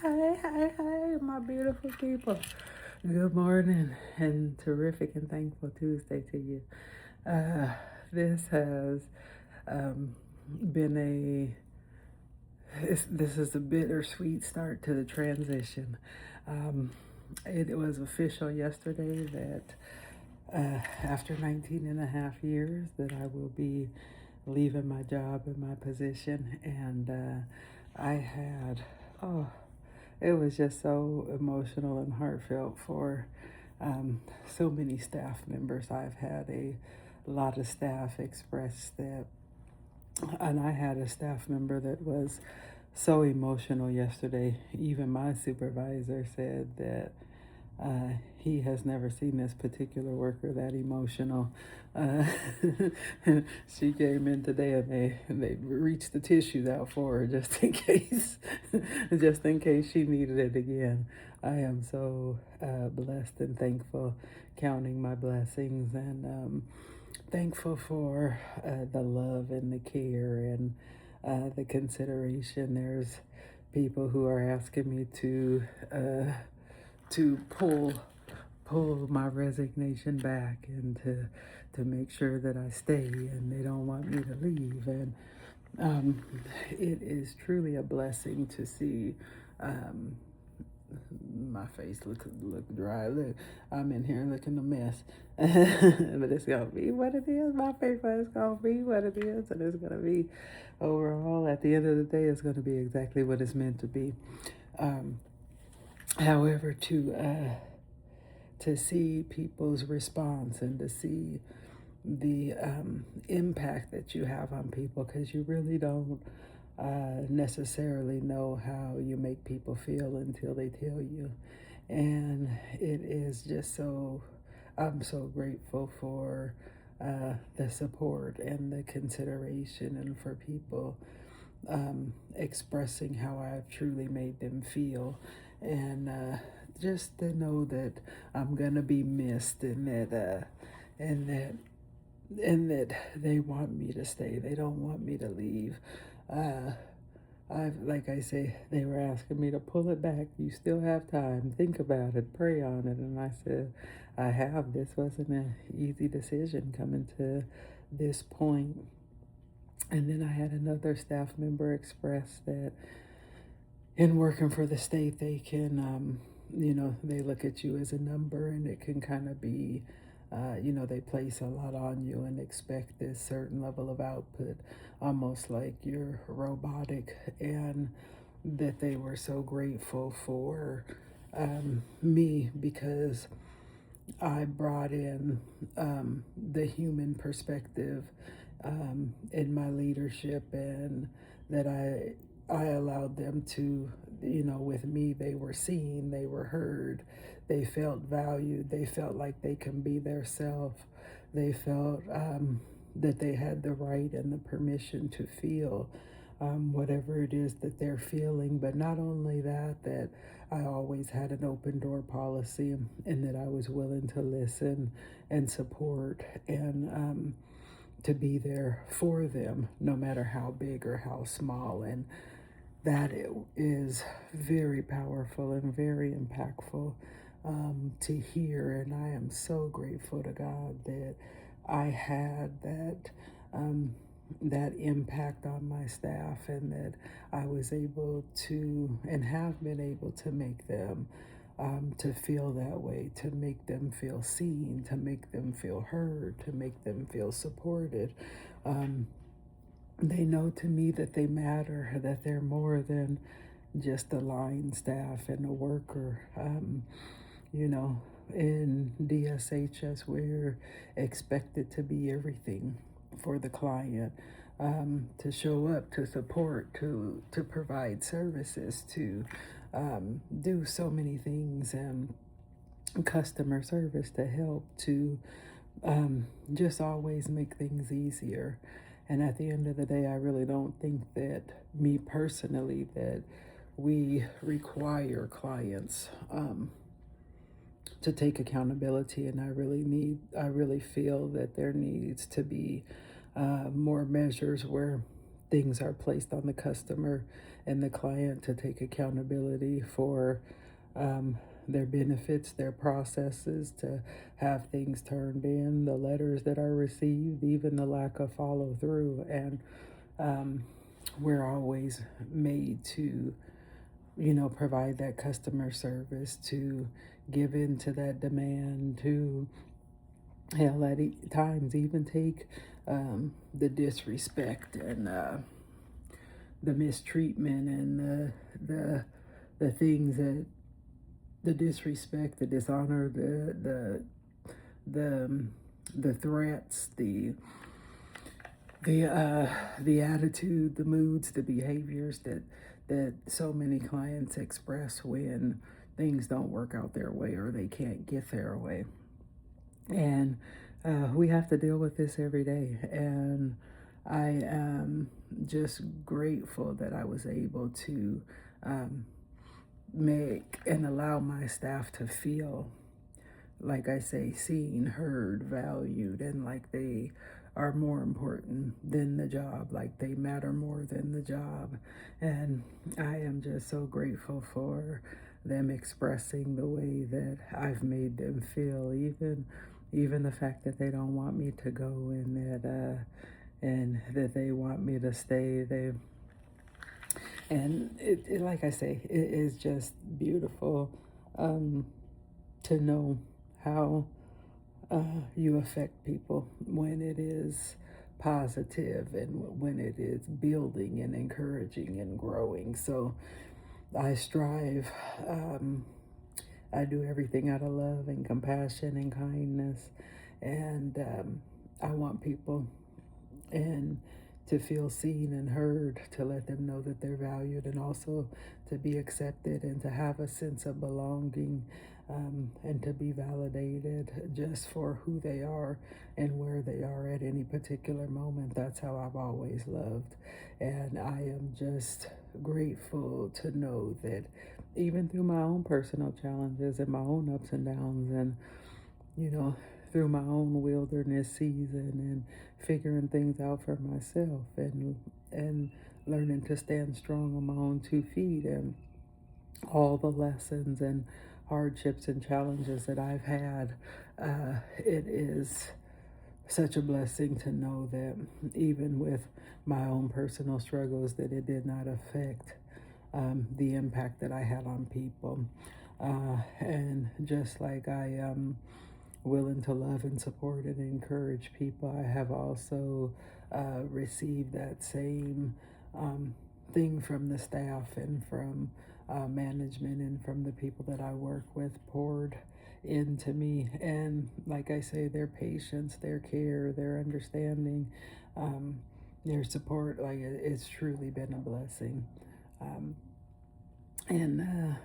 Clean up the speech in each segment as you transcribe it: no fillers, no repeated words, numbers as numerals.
Hey, my beautiful people. Good morning and terrific and thankful Tuesday to you. Uh, this has um, been this is a bittersweet start to the transition. Um, it was official yesterday that after 19 and a half years that I will be leaving my job and my position. And I had, oh, it was just so emotional and heartfelt for so many staff members. I've had a lot of staff express that, and I had a staff member that was so emotional yesterday. Even my supervisor said that he has never seen this particular worker that emotional. Uh, she came in today and they reached the tissues out for her just in case, just in case she needed it again. I am so blessed and thankful, counting my blessings, and thankful for the love and the care and the consideration. There's people who are asking me to pull my resignation back and to make sure that I stay, and they don't want me to leave. And um, it is truly a blessing to see um, my face look dry. Look, I'm in here looking a mess, but it's gonna be what it is. My paper is gonna be what it is, and it's gonna be overall. At the end of the day, it's gonna be exactly what it's meant to be. Um, However, to see people's response and to see the impact that you have on people, because you really don't necessarily know how you make people feel until they tell you. And it is just so, I'm so grateful for the support and the consideration, and for people expressing how I've truly made them feel. And just to know that I'm gonna be missed, and and that that they want me to stay. They don't want me to leave. Uh, like I say, they were asking me to pull it back. You still have time. Think about it. Pray on it. And I said, I have. This wasn't an easy decision coming to this point. And then I had another staff member express that in working for the state, they can, they look at you as a number, and it can kind of be, they place a lot on you and expect this certain level of output, almost like you're robotic. And that they were so grateful for me, because I brought in the human perspective in my leadership, and that I allowed them to, with me, they were seen, they were heard, they felt valued, they felt like they can be their self, they felt that they had the right and the permission to feel whatever it is that they're feeling. But not only that, that I always had an open door policy, and that I was willing to listen and support, and to be there for them, no matter how big or how small. And that is very powerful and very impactful to hear. And I am so grateful to God that I had that impact on my staff, and that I was able to, and have been able to, make them to feel that way, to make them feel seen, to make them feel heard, to make them feel supported. They know to me that they matter, that they're more than just a line staff and a worker. In DSHS, we're expected to be everything for the client, to show up, to support, to provide services, to do so many things, and customer service, to help, to just always make things easier. And at the end of the day, I really don't think that, me personally, that we require clients to take accountability. And I really feel that there needs to be more measures where things are placed on the customer and the client to take accountability for their benefits, their processes, to have things turned in, the letters that are received, even the lack of follow through. And um, we're always made to, provide that customer service, to give in to that demand, to, hell, at times even take the disrespect and the mistreatment and the things that the disrespect, the dishonor, the the threats, the attitude, the moods, the behaviors that so many clients express when things don't work out their way or they can't get their way. And we have to deal with this every day. And I am just grateful that I was able to um, make and allow my staff to feel, like I say, seen, heard, valued, and like they are more important than the job, like they matter more than the job. And I am just so grateful for them expressing the way that I've made them feel, even the fact that they don't want me to go, and that they want me to stay. And like I say, it is just beautiful to know how you affect people when it is positive and when it is building and encouraging and growing. So I strive. I do everything out of love and compassion and kindness, and I want people and to feel seen and heard, to let them know that they're valued, and also to be accepted and to have a sense of belonging, and to be validated just for who they are and where they are at any particular moment. That's how I've always loved. And I am just grateful to know that even through my own personal challenges and my own ups and downs, and through my own wilderness season and figuring things out for myself, and learning to stand strong on my own 2 feet, and all the lessons and hardships and challenges that I've had, it is such a blessing to know that even with my own personal struggles, that it did not affect the impact that I had on people. And just like I am willing to love and support and encourage people, I have also received that same thing from the staff and from management and from the people that I work with, poured into me. And like I say, their patience, their care, their understanding, their support, like it's truly been a blessing. Um, and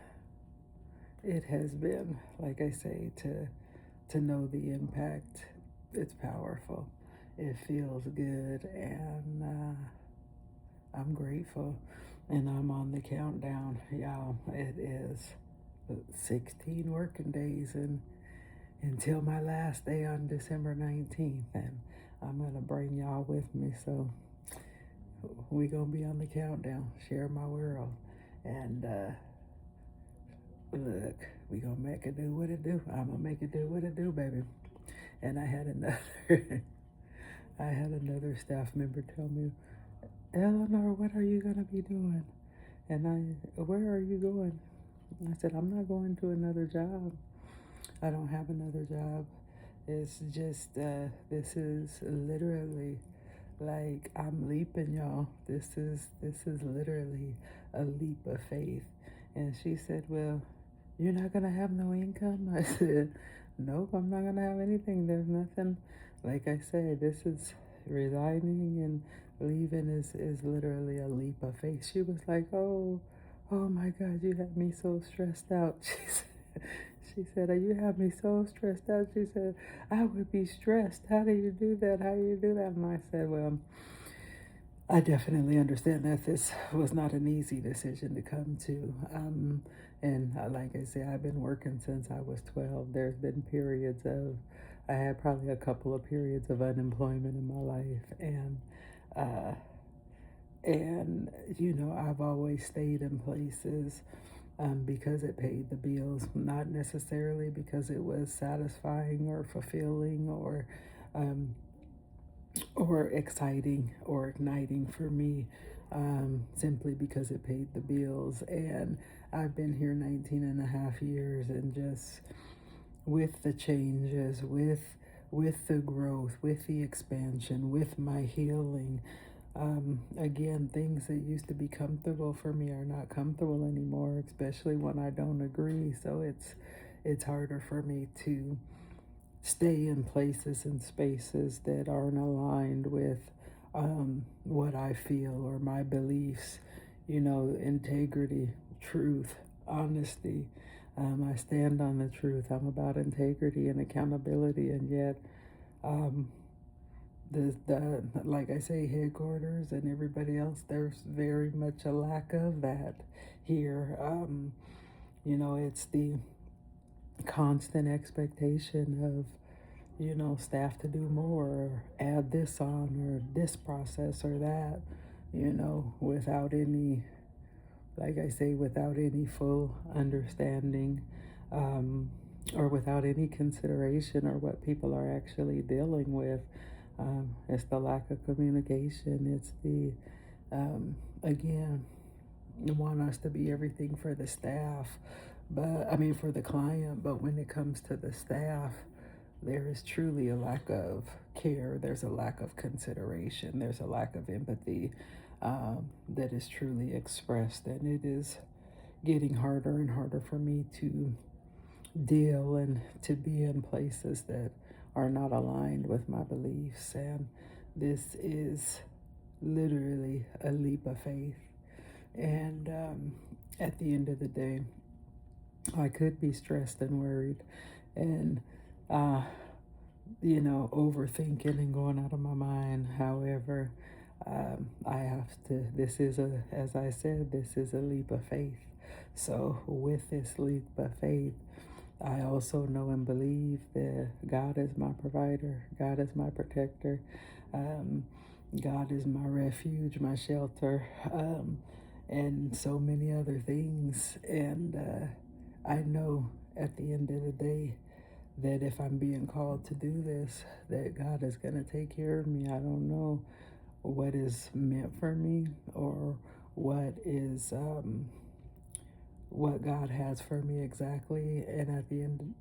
it has been, like I say, to know the impact. It's powerful. It feels good, and I'm grateful. And I'm on the countdown, y'all. It is 16 working days and until my last day on December 19th, and I'm gonna bring y'all with me. So we gonna be on the countdown. Share my world, and look, we gonna make it do what it do. I'm gonna make it do what it do, baby. And I had another I had another staff member tell me, Eleanor, what are you gonna be doing? And where are you going? I said, I'm not going to another job. I don't have another job. It's just, this is literally like I'm leaping, y'all. This is literally a leap of faith. And she said, well, you're not gonna have no income? I said, nope, I'm not gonna have anything. There's nothing. Like I said, this is resigning and leaving is literally a leap of faith. She was like, oh my God, you have me so stressed out. She said, you have me so stressed out. She said, I would be stressed. How do you do that? How do you do that? And I said, well, I definitely understand that this was not an easy decision to come to. And like I say, I've been working since I was 12. There's been I had probably a couple of periods of unemployment in my life. And And, I've always stayed in places because it paid the bills, not necessarily because it was satisfying or fulfilling um, or exciting or igniting for me, simply because it paid the bills. And I've been here 19 and a half years, and just with the changes, with the growth, with the expansion, with my healing. Again, things that used to be comfortable for me are not comfortable anymore, especially when I don't agree. So it's harder for me to stay in places and spaces that aren't aligned with what I feel or my beliefs. Integrity, truth, honesty. I stand on the truth. I'm about integrity and accountability, and yet um, the like I say, headquarters and everybody else, there's very much a lack of that here. It's the constant expectation of staff to do more, or add this on, or this process or that, without any, like I say, without any full understanding, um, or without any consideration or what people are actually dealing with. It's the lack of communication. It's the, again, you want us to be everything for the staff, but I mean, for the client, but when it comes to the staff, there is truly a lack of care. There's a lack of consideration. There's a lack of empathy that is truly expressed. And it is getting harder and harder for me to deal and to be in places that are not aligned with my beliefs. And this is literally a leap of faith. And at the end of the day, I could be stressed and worried and, uh, overthinking and going out of my mind. However, I have to, as I said, this is a leap of faith. So, with this leap of faith, I also know and believe that God is my provider, God is my protector, um, God is my refuge, my shelter, and so many other things. And I know at the end of the day that if I'm being called to do this, that God is going to take care of me. I don't know what is meant for me, or what is what God has for me exactly. And at the end,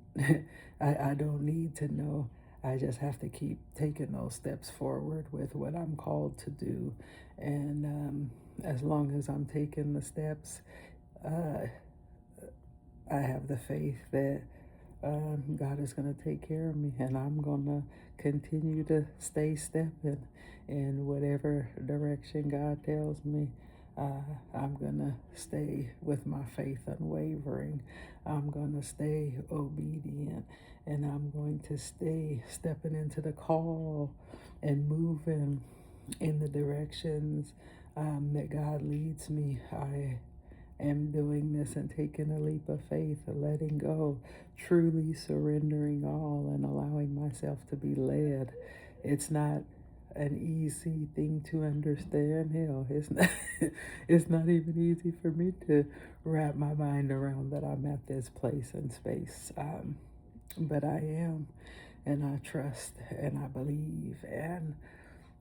I don't need to know. I just have to keep taking those steps forward with what I'm called to do. And as long as I'm taking the steps, uh, I have the faith that God is going to take care of me, and I'm going to continue to stay stepping in whatever direction God tells me. I'm going to stay with my faith unwavering. I'm going to stay obedient, and I'm going to stay stepping into the call and moving in the directions that God leads me. I am doing this and taking a leap of faith, letting go, truly surrendering all and allowing myself to be led. It's not an easy thing to understand. Hell, it's not, it's not even easy for me to wrap my mind around that I'm at this place and space. But I am, and I trust, and I believe, and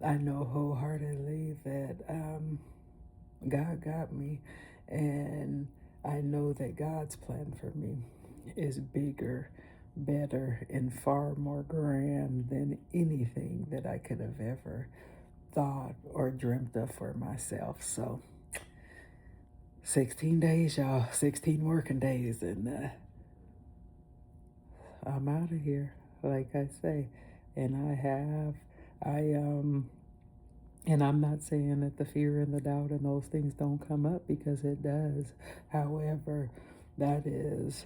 I know wholeheartedly that God got me, and I know that God's plan for me is bigger, better, and far more grand than anything that I could have ever thought or dreamt of for myself. So, 16 days, y'all, 16 working days, and I'm out of here, like I say. And and I'm not saying that the fear and the doubt and those things don't come up, because it does. However, that is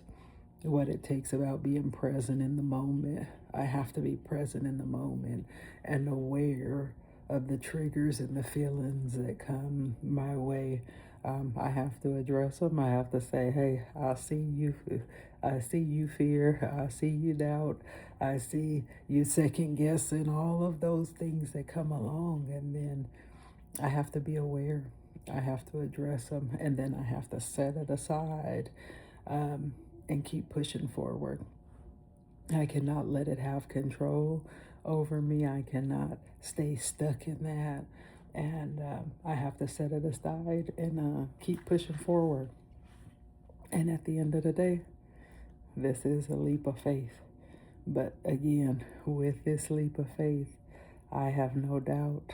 what it takes about being present in the moment. I have to be present in the moment and aware of the triggers and the feelings that come my way. I have to address them. I have to say, hey, I see you. I see you fear. I see you doubt. I see you second guessing, all of those things that come along. And then I have to be aware. I have to address them, and then I have to set it aside, um, and keep pushing forward. I cannot let it have control over me. I cannot stay stuck in that. And I have to set it aside and keep pushing forward. And at the end of the day, this is a leap of faith. But again, with this leap of faith, I have no doubt,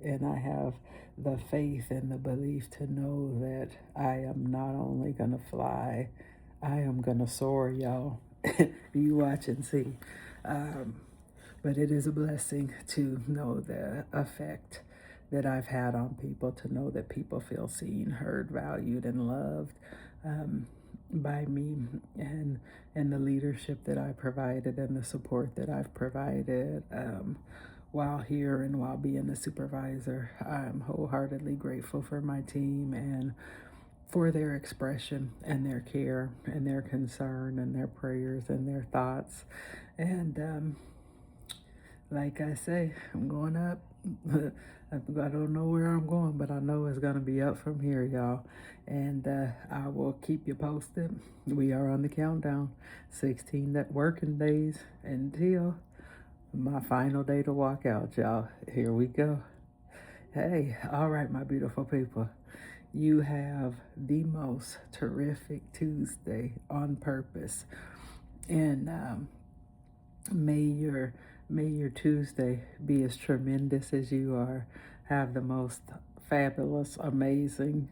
and I have the faith and the belief to know that I am not only going to fly, I am going to soar, y'all. You watch and see. Um, but it is a blessing to know the effect that I've had on people, to know that people feel seen, heard, valued, and loved, by me, and the leadership that I provided and the support that I've provided, while here and while being a supervisor. I'm wholeheartedly grateful for my team and for their expression and their care and their concern and their prayers and their thoughts. And like I say, I'm going up. I don't know where I'm going, but I know it's going to be up from here, y'all. And I will keep you posted. We are on the countdown. 16 working days until my final day to walk out, y'all. Here we go. Hey, all right, my beautiful people. You have the most terrific Tuesday on purpose. And may your Tuesday be as tremendous as you are. Have the most fabulous, amazing,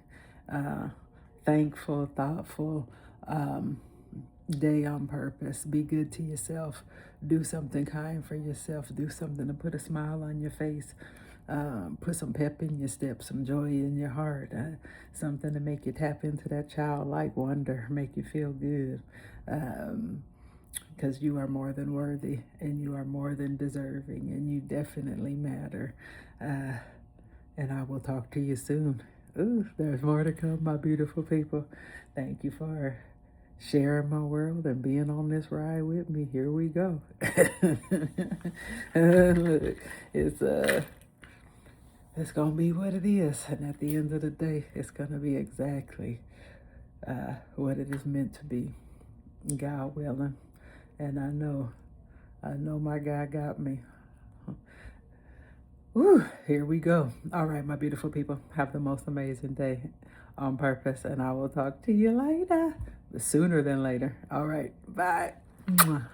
thankful, thoughtful day on purpose. Be good to yourself. Do something kind for yourself. Do something to put a smile on your face. Put some pep in your step, some joy in your heart, something to make you tap into that childlike wonder, make you feel good. Because you are more than worthy, and you are more than deserving, and you definitely matter. And I will talk to you soon. Ooh, there's more to come, my beautiful people. Thank you for sharing my world and being on this ride with me. Here we go. Look, it's gonna be what it is, and at the end of the day, it's gonna be exactly what it is meant to be, God willing. And I know my God got me. Woo, here we go. All right, my beautiful people, have the most amazing day on purpose, and I will talk to you later, sooner than later. All right, bye. Mwah.